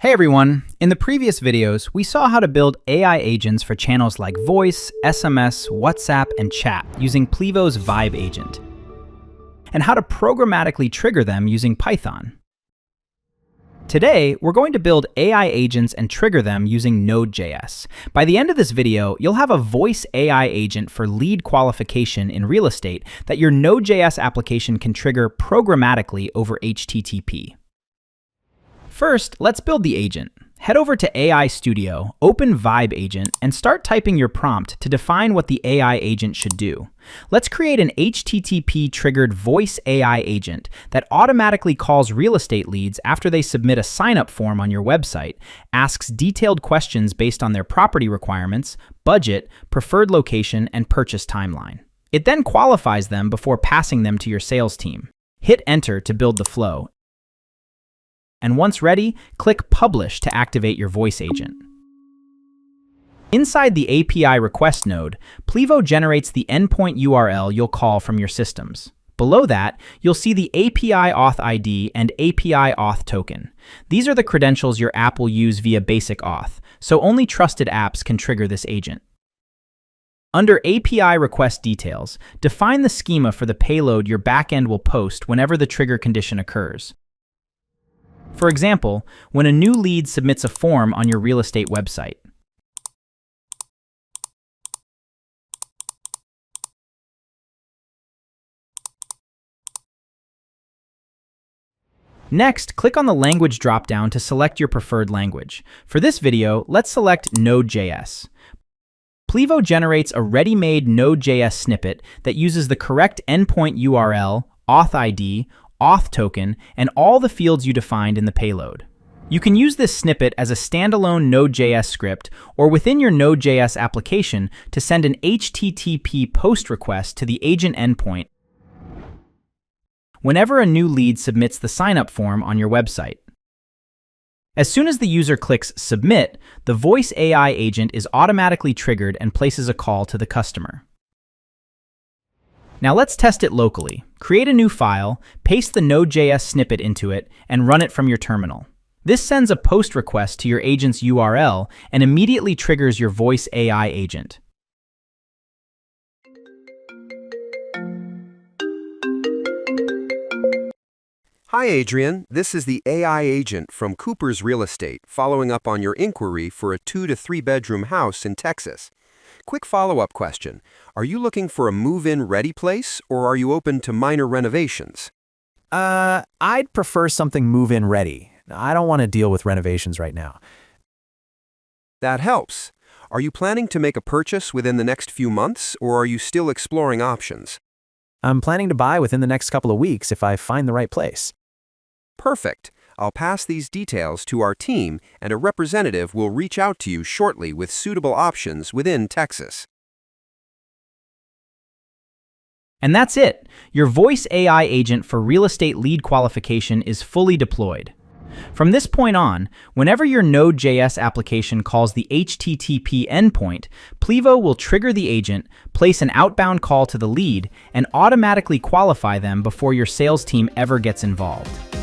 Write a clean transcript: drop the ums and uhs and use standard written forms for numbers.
Hey everyone! In the previous videos, we saw how to build AI agents for channels like voice, SMS, WhatsApp, and chat using Plivo's Vibe agent, and how to programmatically trigger them using Python. Today, we're going to build AI agents and trigger them using Node.js. By the end of this video, you'll have a voice AI agent for lead qualification in real estate that your Node.js application can trigger programmatically over HTTP. First, let's build the agent. Head over to AI Studio, open Vibe agent, and start typing your prompt to define what the AI agent should do. Let's create an HTTP-triggered voice AI agent that automatically calls real estate leads after they submit a sign-up form on your website, asks detailed questions based on their property requirements, budget, preferred location, and purchase timeline. It then qualifies them before passing them to your sales team. Hit Enter to build the flow, and once ready, click Publish to activate your voice agent. Inside the API request node, Plivo generates the endpoint URL you'll call from your systems. Below that, you'll see the API auth ID and API auth token. These are the credentials your app will use via basic auth, so only trusted apps can trigger this agent. Under API request details, define the schema for the payload your backend will post whenever the trigger condition occurs. For example, when a new lead submits a form on your real estate website. Next, click on the language dropdown to select your preferred language. For this video, let's select Node.js. Plivo generates a ready-made Node.js snippet that uses the correct endpoint URL, auth ID, auth token, and all the fields you defined in the payload. You can use this snippet as a standalone Node.js script or within your Node.js application to send an HTTP post request to the agent endpoint whenever a new lead submits the sign-up form on your website. As soon as the user clicks Submit, the voice AI agent is automatically triggered and places a call to the customer. Now let's test it locally. Create a new file, paste the Node.js snippet into it, and run it from your terminal. This sends a post request to your agent's URL and immediately triggers your voice AI agent. Hi Adrian, this is the AI agent from Cooper's Real Estate following up on your inquiry for a 2 to 3 bedroom house in Texas. Quick follow-up question. Are you looking for a move-in ready place, or are you open to minor renovations? I'd prefer something move-in ready. I don't want to deal with renovations right now. That helps. Are you planning to make a purchase within the next few months, or are you still exploring options? I'm planning to buy within the next couple of weeks if I find the right place. Perfect. I'll pass these details to our team, and a representative will reach out to you shortly with suitable options within Texas. And that's it! Your voice AI agent for real estate lead qualification is fully deployed. From this point on, whenever your Node.js application calls the HTTP endpoint, Plivo will trigger the agent, place an outbound call to the lead, and automatically qualify them before your sales team ever gets involved.